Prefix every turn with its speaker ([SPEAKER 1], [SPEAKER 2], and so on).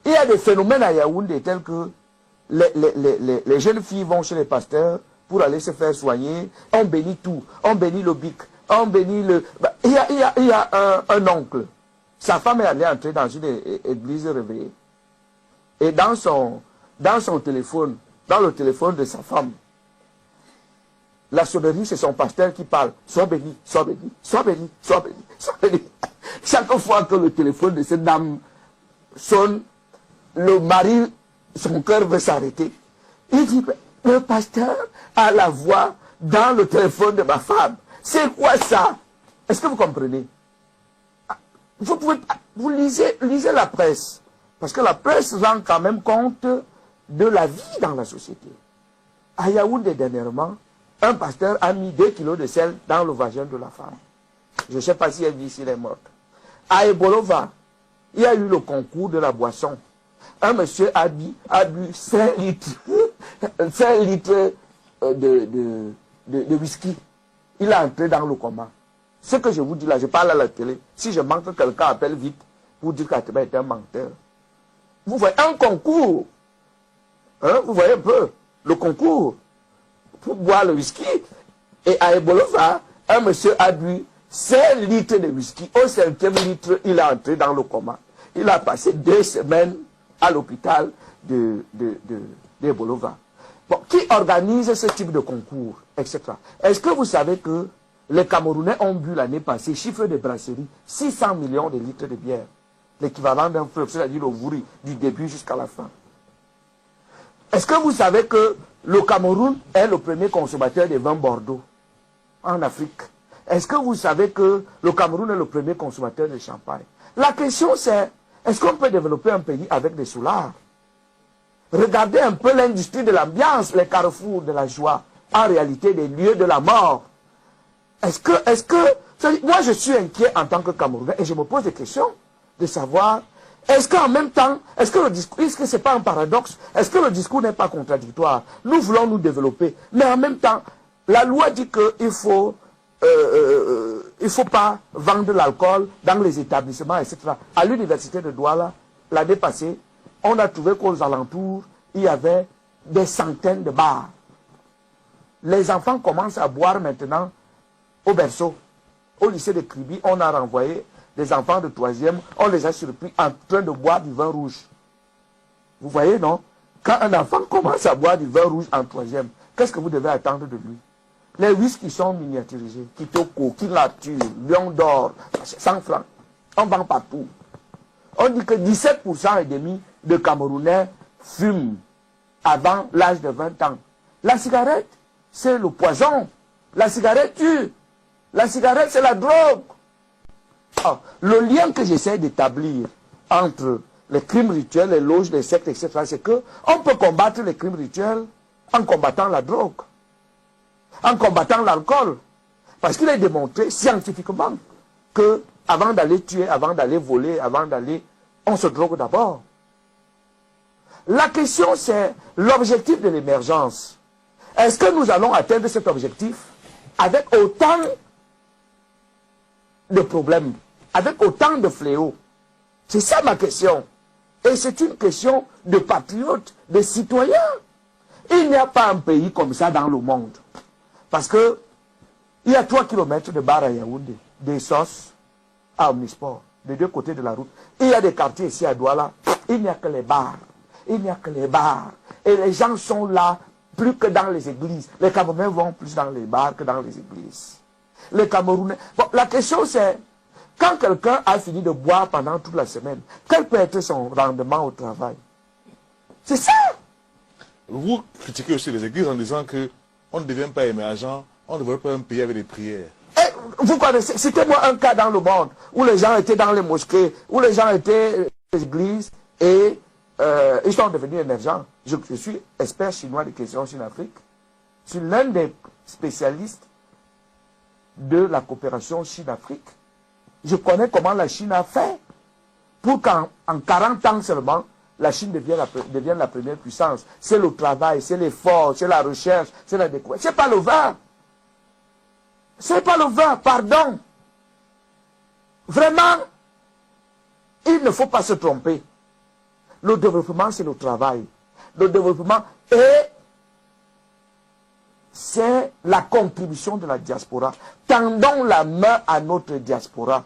[SPEAKER 1] Il y a des phénomènes à Yaoundé tels que les jeunes filles vont chez les pasteurs pour aller se faire soigner. On bénit tout. On bénit le bic. On bénit le... Il y a un oncle. Sa femme est allée entrer dans une église réveillée. Et dans son téléphone, dans le téléphone de sa femme, la sonnerie, c'est son pasteur qui parle. Sois béni, sois béni, sois béni, sois béni, sois béni. Chaque fois que le téléphone de cette dame sonne, le mari, son cœur veut s'arrêter. Il dit, le pasteur a la voix dans le téléphone de ma femme. C'est quoi ça? Est-ce que vous comprenez? Vous lisez la presse. Parce que la presse rend quand même compte de la vie dans la société. À Yaoundé, dernièrement, un pasteur a mis 2 kilos de sel dans le vagin de la femme. Je ne sais pas si elle vit, s'il est morte. À Ebolova, il y a eu le concours de la boisson. Un monsieur a bu 5 litres, 5 litres de whisky. Il est entré dans le coma. Ce que je vous dis là, je parle à la télé. Si je manque, quelqu'un appelle vite pour dire qu'Ateba est un menteur. Vous voyez un concours. Hein, vous voyez un peu le concours pour boire le whisky. Et à Ebolova, un monsieur a bu 5 litres de whisky. Au 5e litre, il est entré dans le coma. Il a passé 2 semaines à l'hôpital d'Ebolova. Bon, qui organise ce type de concours, etc. Est-ce que vous savez que les Camerounais ont bu l'année passée, chiffre de brasserie, 600 millions de litres de bière. L'équivalent d'un fleuve, c'est-à-dire le Wouri, du début jusqu'à la fin. Est-ce que vous savez que le Cameroun est le premier consommateur de vin Bordeaux en Afrique? Est-ce que vous savez que le Cameroun est le premier consommateur de champagne? La question c'est, est-ce qu'on peut développer un pays avec des soulards? Regardez un peu l'industrie de l'ambiance, les carrefours de la joie, en réalité des lieux de la mort. Est-ce que, moi je suis inquiet en tant que Camerounais et je me pose des questions de savoir, est-ce qu'en même temps, est-ce que c'est pas un paradoxe? Est-ce que le discours n'est pas contradictoire? Nous voulons nous développer, mais en même temps, la loi dit qu'il faut pas vendre l'alcool dans les établissements, etc. À l'université de Douala, l'année passée, on a trouvé qu'aux alentours, il y avait des centaines de bars. Les enfants commencent à boire maintenant au berceau. Au lycée de Kribi, on a renvoyé des enfants de 3e, on les a surpris en train de boire du vin rouge. Vous voyez, non? Quand un enfant commence à boire du vin rouge en 3e, qu'est-ce que vous devez attendre de lui? Les whisky sont miniaturisés. Kitoko, Kilature, Lion d'Or, 100 francs. On vend partout. On dit que 17% et demi de Camerounais fument avant l'âge de 20 ans. La cigarette, c'est le poison. La cigarette tue. La cigarette, c'est la drogue. Oh, le lien que j'essaie d'établir entre les crimes rituels, les loges, les sectes, etc., c'est qu'on peut combattre les crimes rituels en combattant la drogue, en combattant l'alcool. Parce qu'il est démontré scientifiquement que avant d'aller tuer, avant d'aller voler, avant d'aller, on se drogue d'abord. La question, c'est l'objectif de l'émergence. Est-ce que nous allons atteindre cet objectif avec autant de problèmes, avec autant de fléaux? C'est ça ma question. Et c'est une question de patriotes, de citoyens. Il n'y a pas un pays comme ça dans le monde. Parce que il y a 3 kilomètres de bar à Yaoundé, des sauces à Omnisport, des 2 côtés de la route. Il y a des quartiers ici à Douala, il n'y a que les bars. Il n'y a que les bars. Et les gens sont là plus que dans les églises. Les Camerounais vont plus dans les bars que dans les églises. Les Camerounais... Bon, la question c'est, quand quelqu'un a fini de boire pendant toute la semaine, quel peut être son rendement au travail? C'est ça.
[SPEAKER 2] Vous critiquez aussi les églises en disant qu'on ne devient pas émergent, on ne développe pas un pays avec des prières.
[SPEAKER 1] Et vous connaissez, citez-moi un cas dans le monde où les gens étaient dans les mosquées, où les gens étaient dans les églises et ils sont devenus émergents. Je suis expert chinois de questions Chine-Afrique. Je suis l'un des spécialistes de la coopération Chine-Afrique. Je connais comment la Chine a fait pour qu'en 40 ans seulement, la Chine devienne la première puissance. C'est le travail, c'est l'effort, c'est la recherche, c'est la découverte. C'est pas le vin. C'est pas le vin, pardon. Vraiment, il ne faut pas se tromper. Le développement, c'est le travail. Le développement est c'est la contribution de la diaspora. Tendons la main à notre diaspora.